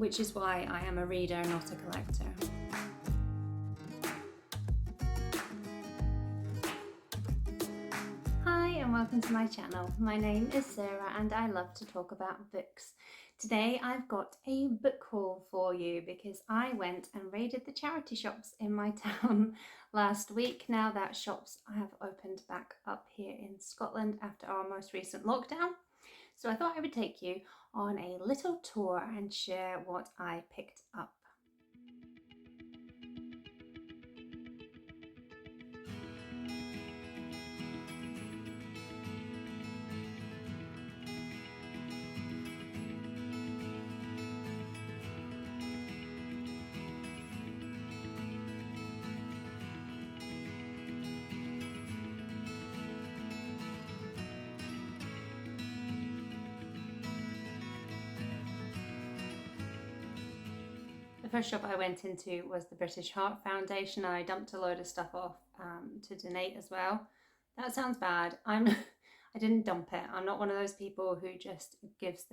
which is why I am a reader, not a collector. Hi and welcome to my channel. My name is Sarah and I love to talk about books. Today I've got a book haul for you because I went and raided the charity shops in my town last week, now that shops have opened back up here in Scotland after our most recent lockdown. So I thought I would take you on a little tour and share what I picked up. The first shop I went into was the British Heart Foundation, and I dumped a load of stuff off to donate as well. That sounds bad. I didn't dump it. I'm not one of those people who just gives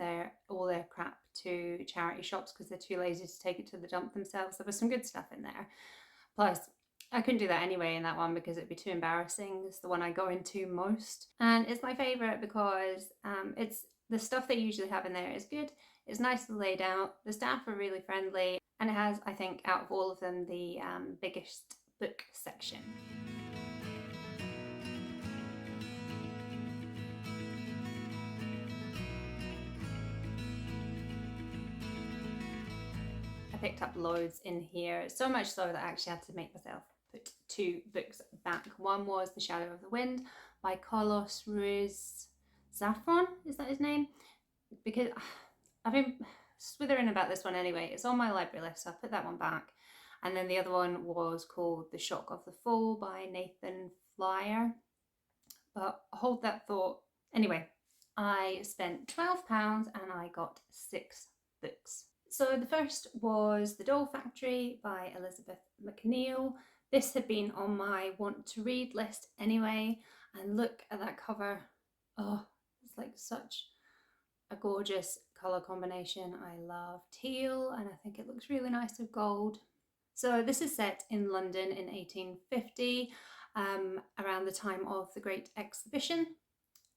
all their crap to charity shops because they're too lazy to take it to the dump themselves. There was some good stuff in there. Plus, I couldn't do that anyway in that one because it'd be too embarrassing. It's the one I go into most. And it's my favourite because it's the stuff they usually have in there is good. It's nicely laid out. The staff are really friendly. And it has, I think, out of all of them, the biggest book section. I picked up loads in here, so much so that I actually had to make myself put 2 books back. One was The Shadow of the Wind by Carlos Ruiz Zafón, is that his name? Because I've been swithering about this one anyway. It's on my library list, so I put that one back. And then the other one was called The Shock of the Fall by Nathan Flyer. But hold that thought. Anyway, I spent £12 and I got 6 books. So the first was The Doll Factory by Elizabeth Macneal. This had been on my want to read list anyway. And look at that cover. Oh, it's like such a gorgeous colour combination. I love teal and I think it looks really nice with gold. So this is set in London in 1850, around the time of the Great Exhibition,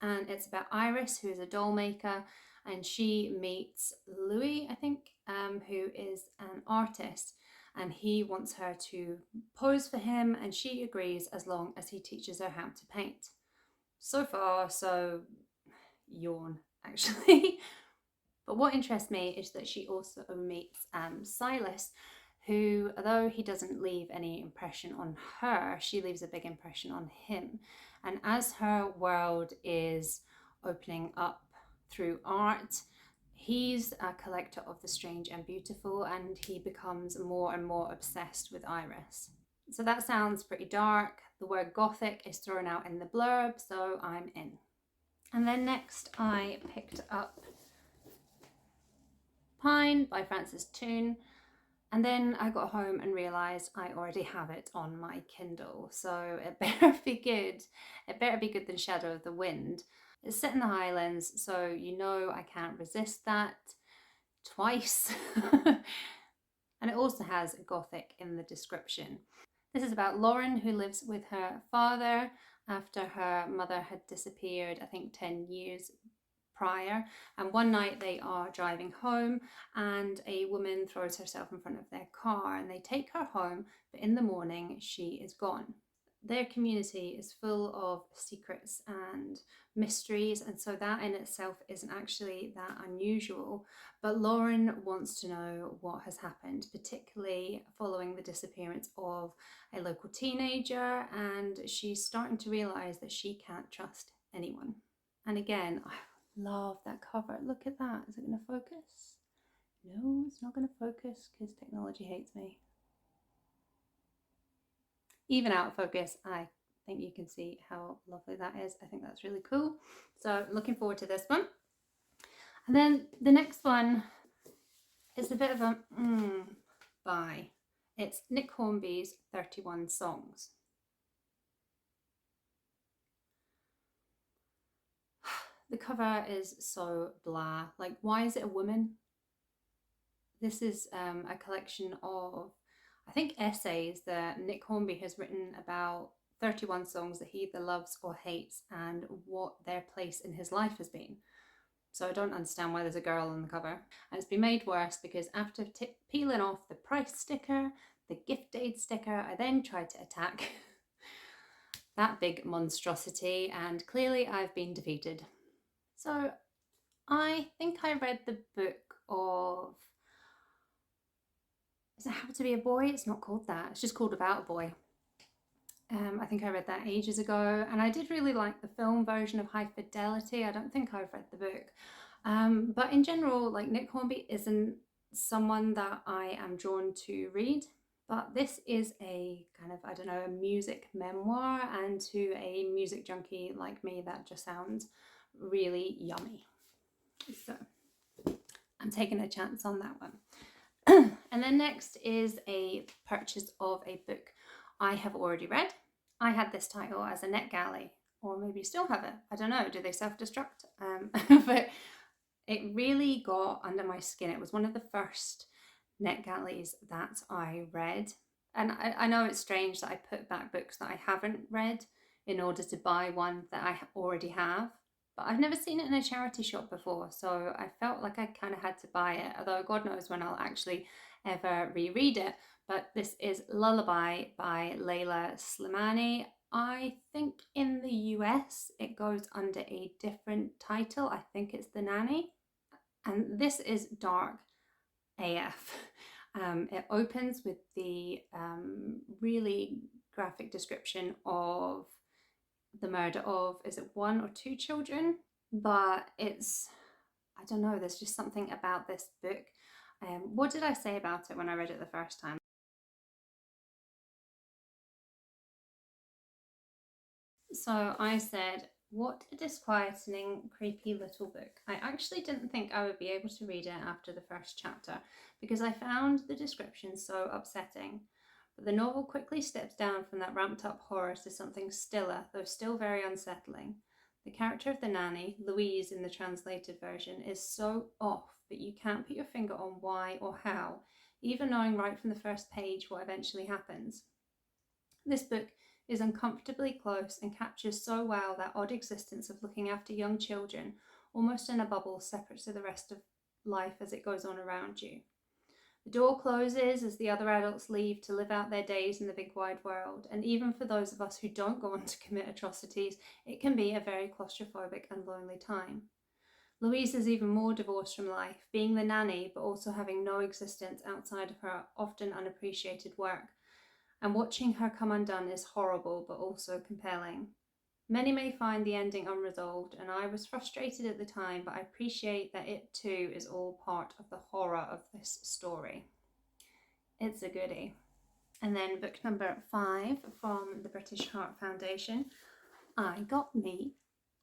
and it's about Iris, who is a doll maker, and she meets Louis, I think, who is an artist, and he wants her to pose for him, and she agrees as long as he teaches her how to paint. So far, so yawn, actually. But what interests me is that she also meets Silas, who, although he doesn't leave any impression on her, she leaves a big impression on him. And as her world is opening up through art, he's a collector of the strange and beautiful, and he becomes more and more obsessed with Iris. So that sounds pretty dark. The word Gothic is thrown out in the blurb, so I'm in. And then next I picked up Pine by Francis Toon, and then I got home and realised I already have it on my Kindle, so it better be good. It better be good than Shadow of the Wind. It's set in the Highlands, so you know I can't resist that twice. And it also has Gothic in the description. This is about Lauren, who lives with her father after her mother had disappeared, I think 10 years prior, and one night they are driving home and a woman throws herself in front of their car and they take her home, but in the morning she is gone. Their community is full of secrets and mysteries, and so that in itself isn't actually that unusual, but Lauren wants to know what has happened, particularly following the disappearance of a local teenager, and she's starting to realise that she can't trust anyone. And again, I love that cover. Look at that. Is it going to focus? No, it's not going to focus because technology hates me. Even out of focus, I think you can see how lovely that is. I think that's really cool. So looking forward to this one. And then the next one is a bit of a buy. It's Nick Hornby's 31 Songs. The cover is so blah. Like, why is it a woman? This is a collection of, I think, essays that Nick Hornby has written about 31 songs that he either loves or hates and what their place in his life has been. So I don't understand why there's a girl on the cover. And it's been made worse because after peeling off the price sticker, the gift aid sticker, I then tried to attack that big monstrosity, and clearly I've been defeated. So I think I read the book of, is it How to Be a Boy? It's not called that, it's just called About a Boy. I think I read that ages ago, and I did really like the film version of High Fidelity. I don't think I've read the book. But in general, like, Nick Hornby isn't someone that I am drawn to read, but this is a kind of, I don't know, a music memoir, and to a music junkie like me, that just sounds really yummy. So I'm taking a chance on that one. And then next is a purchase of a book I have already read. I had this title as a NetGalley, or maybe still have it. I don't know, do they self-destruct? But it really got under my skin. It was one of the first NetGalleys that I read. And I know it's strange that I put back books that I haven't read in order to buy one that I already have. But I've never seen it in a charity shop before, so I felt like I kind of had to buy it, although God knows when I'll actually ever reread it. But this is Lullaby by Leïla Slimani. I think in the US it goes under a different title. I think it's The Nanny. And this is dark AF. It opens with the really graphic description of the murder of, is it 1 or 2 children? But it's, I don't know, there's just something about this book. What did I say about it when I read it the first time? So I said, what a disquieting, creepy little book. I actually didn't think I would be able to read it after the first chapter because I found the description so upsetting. But the novel quickly steps down from that ramped up horror to something stiller, though still very unsettling. The character of the nanny, Louise in the translated version, is so off that you can't put your finger on why or how, even knowing right from the first page what eventually happens. This book is uncomfortably close and captures so well that odd existence of looking after young children, almost in a bubble separate to the rest of life as it goes on around you. The door closes as the other adults leave to live out their days in the big wide world, and even for those of us who don't go on to commit atrocities, it can be a very claustrophobic and lonely time. Louise is even more divorced from life, being the nanny but also having no existence outside of her often unappreciated work, and watching her come undone is horrible but also compelling. Many may find the ending unresolved, and I was frustrated at the time, but I appreciate that it too is all part of the horror of this story. It's a goodie. And then book number 5 from the British Heart Foundation, I Got Me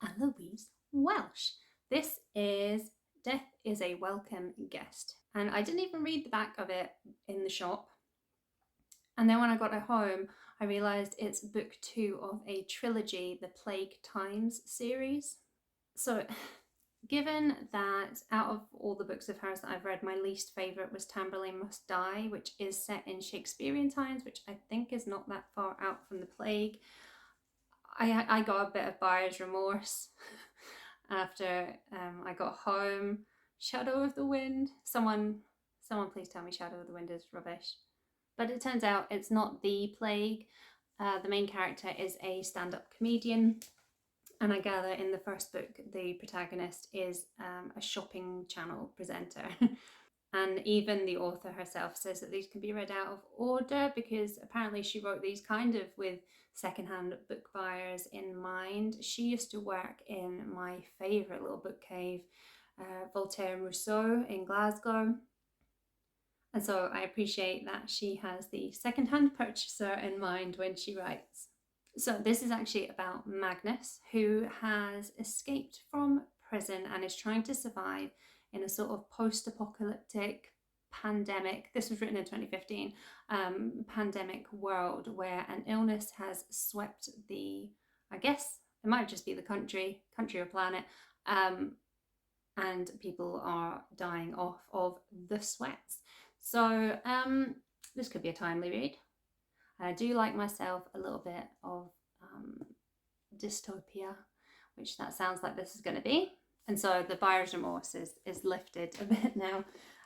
a Louise Welsh. This is Death is a Welcome Guest. And I didn't even read the back of it in the shop. And then when I got it home, I realised it's book 2 of a trilogy, the Plague Times series. So given that out of all the books of hers that I've read, my least favourite was Tamburlaine Must Die, which is set in Shakespearean times, which I think is not that far out from the plague. I got a bit of buyer's remorse after I got home. Shadow of the Wind. Someone please tell me Shadow of the Wind is rubbish. But it turns out it's not the plague. The main character is a stand-up comedian, and I gather in the first book the protagonist is a shopping channel presenter. And even the author herself says that these can be read out of order because apparently she wrote these kind of with secondhand book buyers in mind. She used to work in my favourite little book cave, Voltaire and Rousseau in Glasgow. And so I appreciate that she has the secondhand purchaser in mind when she writes. So this is actually about Magnus, who has escaped from prison and is trying to survive in a sort of post-apocalyptic pandemic. This was written in 2015, pandemic world where an illness has swept the, I guess it might just be the country or planet, and people are dying off of the sweats. So this could be a timely read. I do like myself a little bit of dystopia, which that sounds like this is going to be. And so the buyer's remorse is lifted a bit now.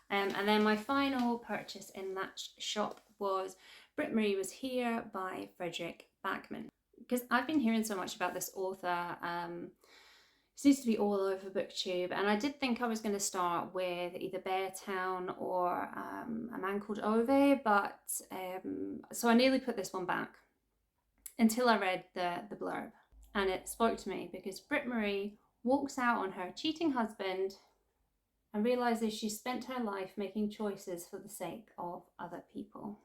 And then my final purchase in that shop was Britt-Marie Was Here by Fredrik Backman. Because I've been hearing so much about this author. Seems to be all over BookTube, and I did think I was going to start with either Beartown or A Man Called Ove, but so I nearly put this one back until I read the blurb, and it spoke to me because Britt-Marie walks out on her cheating husband and realizes she spent her life making choices for the sake of other people.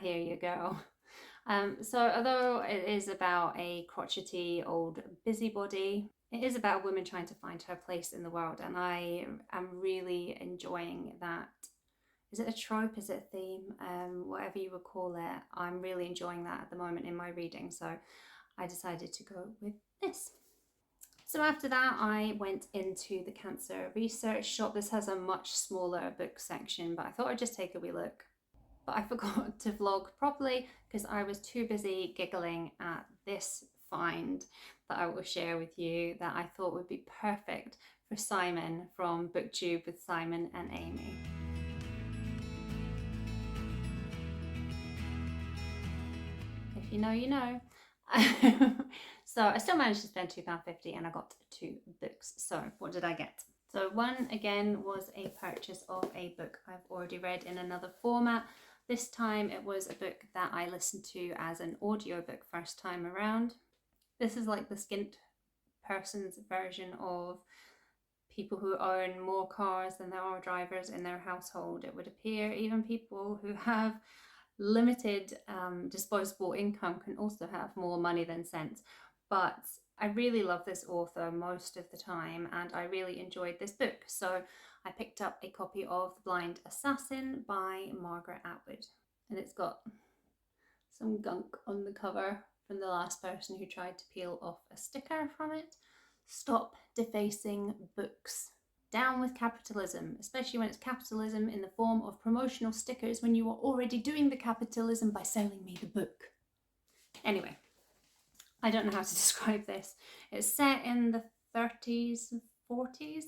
Here you go. So although it is about a crotchety old busybody, it is about a woman trying to find her place in the world, and I am really enjoying that. Is it a trope? Is it a theme? Whatever you would call it, I'm really enjoying that at the moment in my reading, so I decided to go with this. So after that, I went into the cancer research shop. This has a much smaller book section, but I thought I'd just take a wee look. But I forgot to vlog properly because I was too busy giggling at this find that I will share with you that I thought would be perfect for Simon from BookTube with Simon and Amy. If you know, you know. So I still managed to spend £2.50 and I got 2 books. So what did I get? So one again was a purchase of a book I've already read in another format. This time it was a book that I listened to as an audiobook first time around. This is like the skint person's version of people who own more cars than there are drivers in their household, it would appear. Even people who have limited disposable income can also have more money than sense. But I really love this author most of the time, and I really enjoyed this book. So I picked up a copy of The Blind Assassin by Margaret Atwood. And it's got some gunk on the cover from the last person who tried to peel off a sticker from it. Stop defacing books. Down with capitalism, especially when it's capitalism in the form of promotional stickers when you are already doing the capitalism by selling me the book. Anyway, I don't know how to describe this. It's set in the 30s, 40s.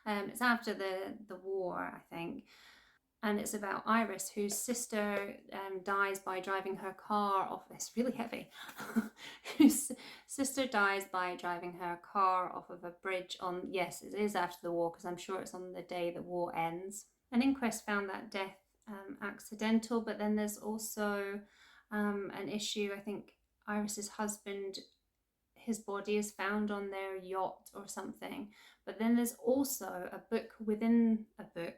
It's after the war, I think. And it's about Iris, whose sister dies by driving her car off. It's really heavy. Whose sister dies by driving her car off of a bridge on, yes, it is after the war, because I'm sure it's on the day the war ends. An inquest found that death accidental, but then there's also an issue. I think Iris's husband, his body is found on their yacht or something. But then there's also a book within a book,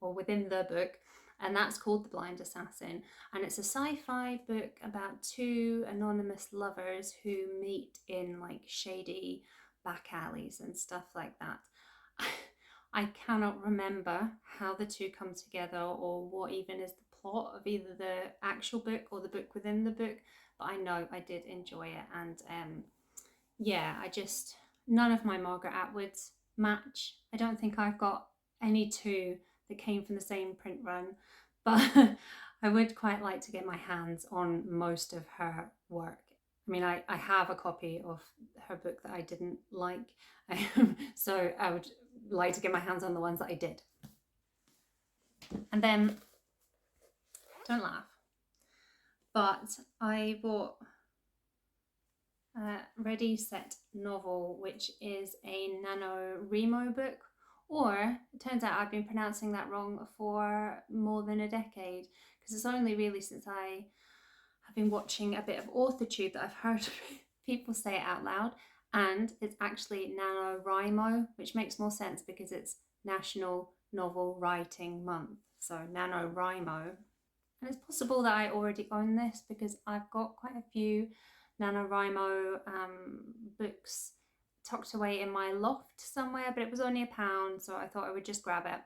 or within the book, and that's called The Blind Assassin, and it's a sci-fi book about 2 anonymous lovers who meet in like shady back alleys and stuff like that. I cannot remember how the 2 come together or what even is the plot of either the actual book or the book within the book, but I know I did enjoy it. And yeah, none of my Margaret Atwoods match. I don't think I've got any 2 that came from the same print run, but I would quite like to get my hands on most of her work. I mean, I have a copy of her book that I didn't like, so I would like to get my hands on the ones that I did. And then, don't laugh, but I bought Ready Set Novel, which is a NaNoWriMo book. Or it turns out I've been pronouncing that wrong for more than a decade, because it's only really since I have been watching a bit of AuthorTube that I've heard people say it out loud, and it's actually NaNoWriMo, which makes more sense because it's National Novel Writing Month. So NaNoWriMo. And it's possible that I already own this because I've got quite a few NaNoWriMo books tucked away in my loft somewhere, but it was only £1, so I thought I would just grab it.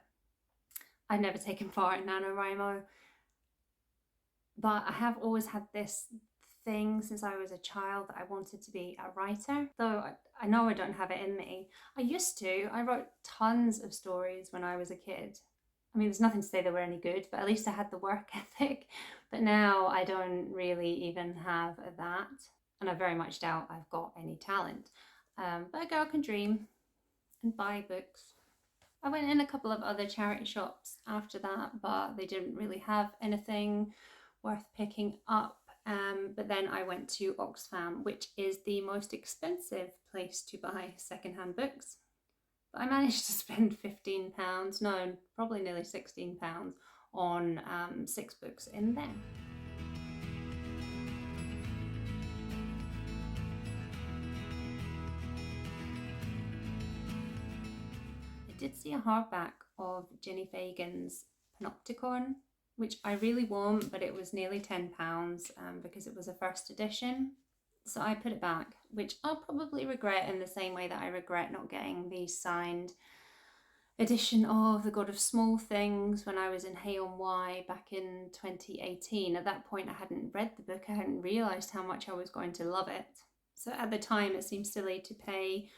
I've never taken part in NaNoWriMo, but I have always had this thing since I was a child that I wanted to be a writer, though I know I don't have it in me. I used to. I wrote tons of stories when I was a kid. I mean, there's nothing to say they were any good, but at least I had the work ethic. But now I don't really even have that. And I very much doubt I've got any talent. But a girl can dream and buy books. I went in a couple of other charity shops after that, but they didn't really have anything worth picking up. But then I went to Oxfam, which is the most expensive place to buy secondhand books. But I managed to spend £15, no, probably nearly £16 on 6 books in there. I did see a hardback of Ginny Fagan's Panopticon, which I really want, but it was nearly £10 because it was a first edition. So I put it back, which I'll probably regret in the same way that I regret not getting the signed edition of The God of Small Things when I was in Hay on Wye back in 2018. At that point I hadn't read the book, I hadn't realised how much I was going to love it. So at the time it seemed silly to pay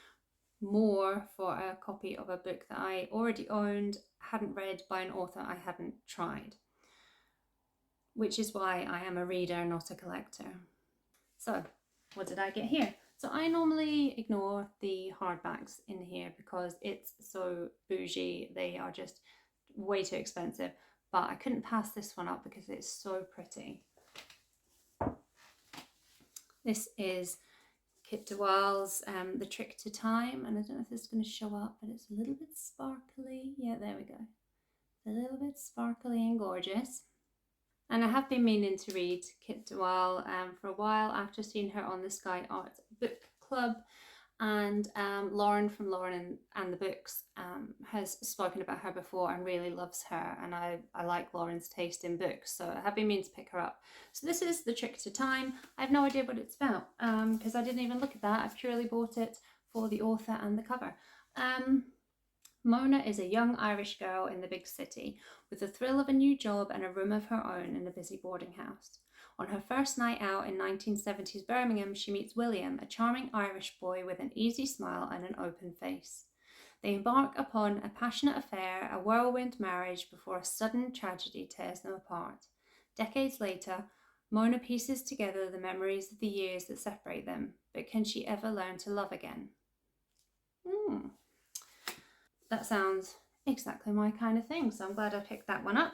more for a copy of a book that I already owned, hadn't read, by an author I hadn't tried. Which is why I am a reader, not a collector. So, what did I get here? So I normally ignore the hardbacks in here because it's so bougie. They are just way too expensive. But I couldn't pass this one up because it's so pretty. This is Kit de Waal's The Trick to Time. And I don't know if this is going to show up, but it's a little bit sparkly. Yeah, there we go. A little bit sparkly and gorgeous. And I have been meaning to read Kit de Waal for a while after seeing her on the Sky Art Book Club. And Lauren from Lauren and the Books has spoken about her before and really loves her. And I like Lauren's taste in books, so I have been meaning to pick her up. So this is The Trick to Time. I have no idea what it's about because I didn't even look at that. I purely bought it for the author and the cover. Mona is a young Irish girl in the big city with the thrill of a new job and a room of her own in a busy boarding house. On her first night out in 1970s Birmingham, she meets William, a charming Irish boy with an easy smile and an open face. They embark upon a passionate affair, a whirlwind marriage, before a sudden tragedy tears them apart. Decades later, Mona pieces together the memories of the years that separate them, but can she ever learn to love again? That sounds exactly my kind of thing, so I'm glad I picked that one up.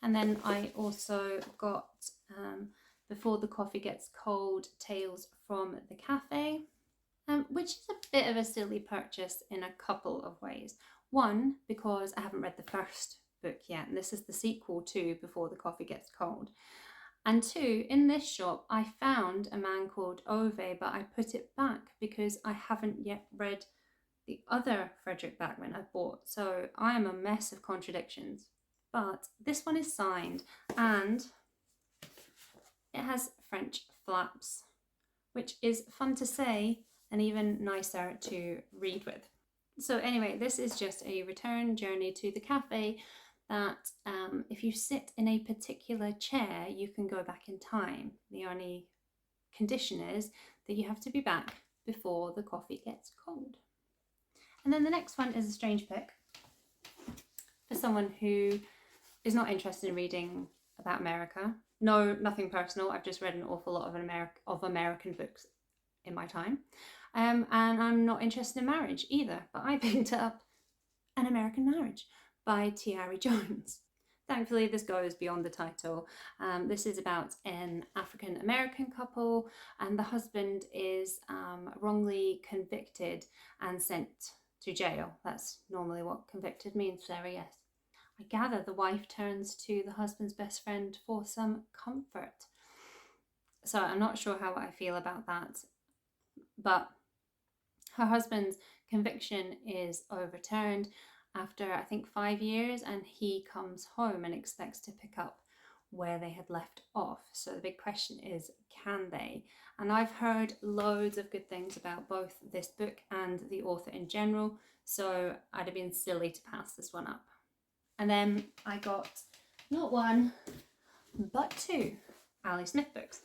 And then I also got Before the Coffee Gets Cold, Tales from the Café, which is a bit of a silly purchase in a couple of ways. One, because I haven't read the first book yet, and this is the sequel to Before the Coffee Gets Cold. And two, in this shop I found A Man Called Ove, but I put it back because I haven't yet read the other Fredrik Backman I've bought, so I am a mess of contradictions. But this one is signed and it has French flaps, which is fun to say and even nicer to read with. So anyway, this is just a return journey to the cafe that if you sit in a particular chair, you can go back in time. The only condition is that you have to be back before the coffee gets cold. And then the next one is a strange pick for someone who is not interested in reading about America. No, nothing personal. I've just read an awful lot of American books in my time. And I'm not interested in marriage either. But I picked up An American Marriage by Tayari Jones. Thankfully, this goes beyond the title. This is about an African-American couple, and the husband is wrongly convicted and sent to jail. That's normally what convicted means, Sarah, yes. I gather the wife turns to the husband's best friend for some comfort. So I'm not sure how I feel about that. But her husband's conviction is overturned after, I think, 5 years, and he comes home and expects to pick up where they had left off. So the big question is, can they? And I've heard loads of good things about both this book and the author in general, so I'd have been silly to pass this one up. And then I got not one, but two Ali Smith books.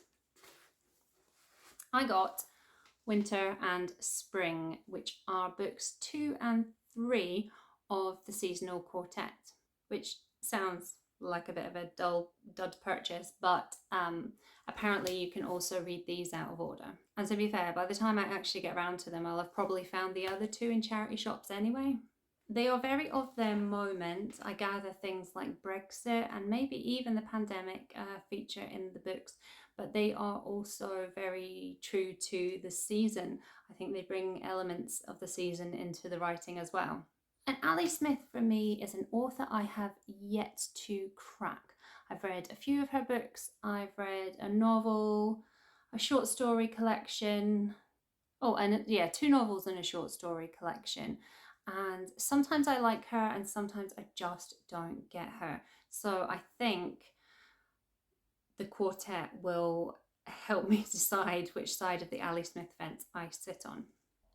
I got Winter and Spring, which are books 2 and 3 of the seasonal quartet, which sounds like a bit of a dull dud purchase, but apparently you can also read these out of order. And to be fair, by the time I actually get around to them, I'll have probably found the other two in charity shops anyway. They are very of their moment. I gather things like Brexit and maybe even the pandemic feature in the books, but they are also very true to the season. I think they bring elements of the season into the writing as well. And Ali Smith, for me, is an author I have yet to crack. I've read a few of her books. I've read a novel, a short story collection. Oh, and yeah, 2 novels and a short story collection. And sometimes I like her and sometimes I just don't get her. So I think the quartet will help me decide which side of the Ali Smith fence I sit on.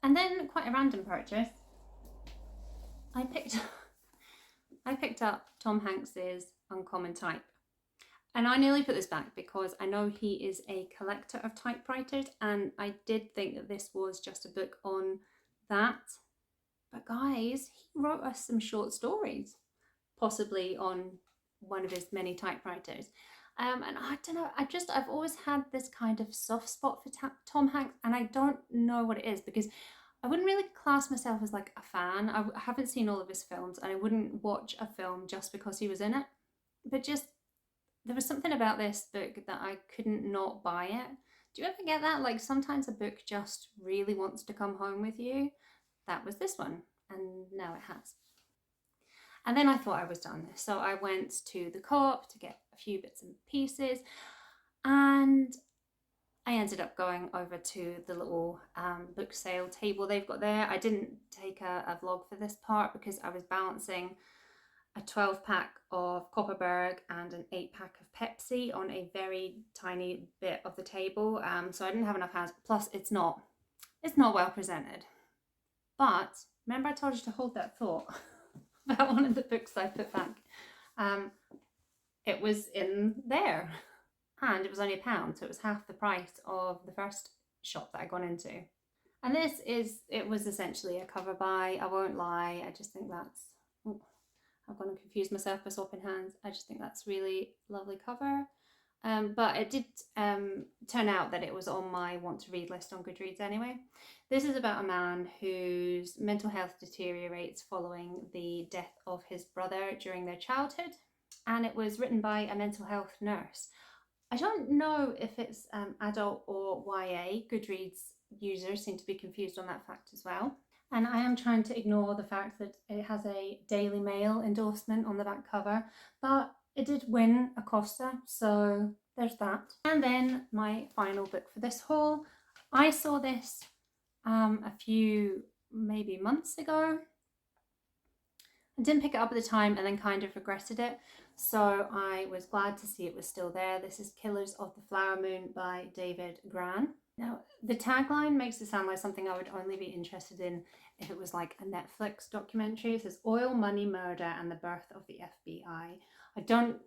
And then, quite a random purchase, I picked up Tom Hanks's Uncommon Type. And I nearly put this back because I know he is a collector of typewriters, and I did think that this was just a book on that. But guys, he wrote us some short stories, possibly on one of his many typewriters. And I don't know, I've always had this kind of soft spot for Tom Hanks, and I don't know what it is, because I wouldn't really class myself as like a fan. I haven't seen all of his films, and I wouldn't watch a film just because he was in it. But just, there was something about this book that I couldn't not buy it. Do you ever get that? Like sometimes a book just really wants to come home with you. That was this one, and now it has. And then I thought I was done. So I went to the co-op to get a few bits and pieces, and I ended up going over to the little book sale table they've got there. I didn't take a vlog for this part because I was balancing a 12-pack of Kopparberg and an 8-pack of Pepsi on a very tiny bit of the table. So I didn't have enough hands. Plus, it's not well presented. But remember I told you to hold that thought about one of the books I put back. It was in there. And it was only £1, so it was half the price of the first shop that I'd gone into. And it was essentially a cover buy. I won't lie, I just think that's, I've gone and confused myself by swapping hands. I just think that's really lovely cover. But it did turn out that it was on my want to read list on Goodreads anyway. This is about a man whose mental health deteriorates following the death of his brother during their childhood. And it was written by a mental health nurse. I don't know if it's adult or YA. Goodreads users seem to be confused on that fact as well. And I am trying to ignore the fact that it has a Daily Mail endorsement on the back cover, but it did win a Costa, so there's that. And then my final book for this haul. I saw this a few maybe months ago. I didn't pick it up at the time and then kind of regretted it. So I was glad to see it was still there. This is Killers of the Flower Moon by David Grann. Now, the tagline makes it sound like something I would only be interested in if it was like a Netflix documentary. It says Oil, Money, Murder and the Birth of the FBI. I don't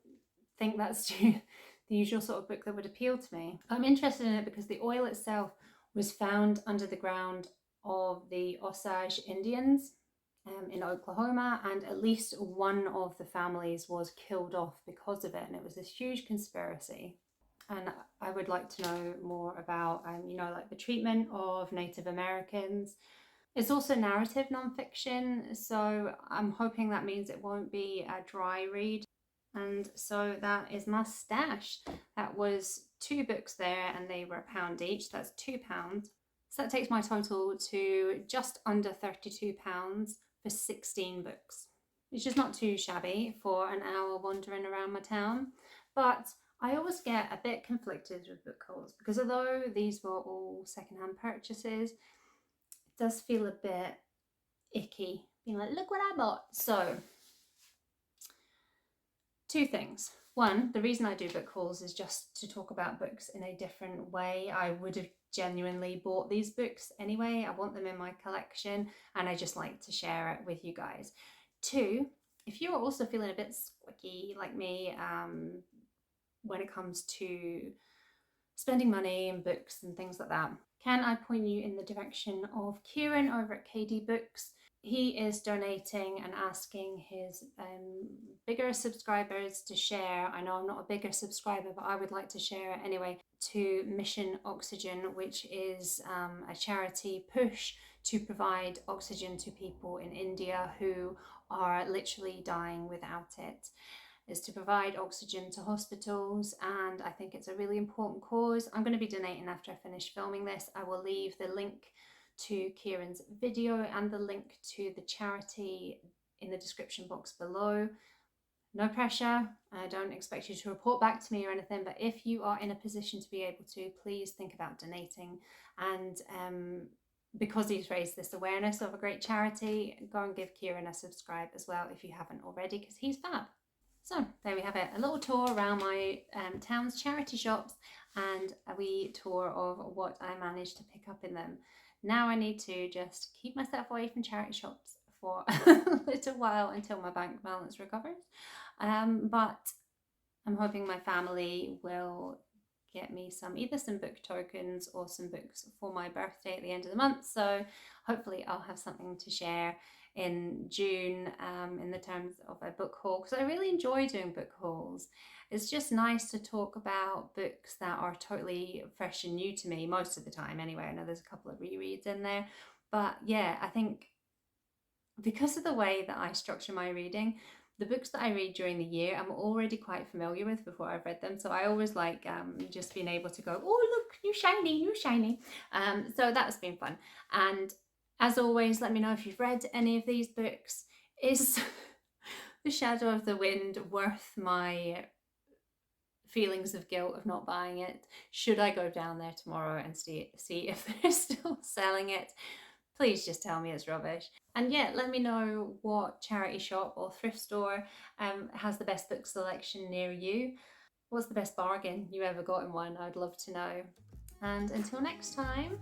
think that's the usual sort of book that would appeal to me. I'm interested in it because the oil itself was found under the ground of the Osage Indians in Oklahoma, and at least one of the families was killed off because of it, and it was this huge conspiracy. And I would like to know more about, like the treatment of Native Americans. It's also narrative nonfiction, so I'm hoping that means it won't be a dry read. And so that is my stash. That was 2 books there, and they were £1 each. That's £2. So that takes my total to just under £32 for 16 books, which is not too shabby for an hour wandering around my town. But I always get a bit conflicted with book hauls because although these were all secondhand purchases, it does feel a bit icky being like, look what I bought. So 2 things. One, the reason I do book hauls is just to talk about books in a different way. I would have genuinely bought these books anyway. I want them in my collection and I just like to share it with you guys. 2, if you're also feeling a bit squicky like me when it comes to spending money and books and things like that, can I point you in the direction of Kieran over at KD Books? he is donating and asking his bigger subscribers to share. I know I'm not a bigger subscriber, but I would like to share it anyway, to Mission Oxygen, which is a charity push to provide oxygen to people in India who are literally dying without it. Is to provide oxygen to hospitals, and I think it's a really important cause. I'm going to be donating after I finish filming this. I will leave the link to Kieran's video and the link to the charity in the description box below. No pressure, I don't expect you to report back to me or anything, but if you are in a position to be able to, please think about donating. And because he's raised this awareness of a great charity, go and give Kieran a subscribe as well if you haven't already, because he's fab. So there we have it, a little tour around my town's charity shops and a wee tour of what I managed to pick up in them. Now I need to just keep myself away from charity shops for a little while until my bank balance recovers. But I'm hoping my family will get me either some book tokens or some books for my birthday at the end of the month. So hopefully I'll have something to share in June in the terms of a book haul, because I really enjoy doing book hauls. It's just nice to talk about books that are totally fresh and new to me most of the time anyway. I know there's a couple of rereads in there, but yeah, I think because of the way that I structure my reading, the books that I read during the year I'm already quite familiar with before I've read them, so I always like just being able to go, oh look, new shiny. So that's been fun. And as always, let me know if you've read any of these books. Is The Shadow of the Wind worth my feelings of guilt of not buying it? Should I go down there tomorrow and see if they're still selling it? Please just tell me it's rubbish. And yeah, let me know what charity shop or thrift store has the best book selection near you. What's the best bargain you ever got in one? I'd love to know. And until next time.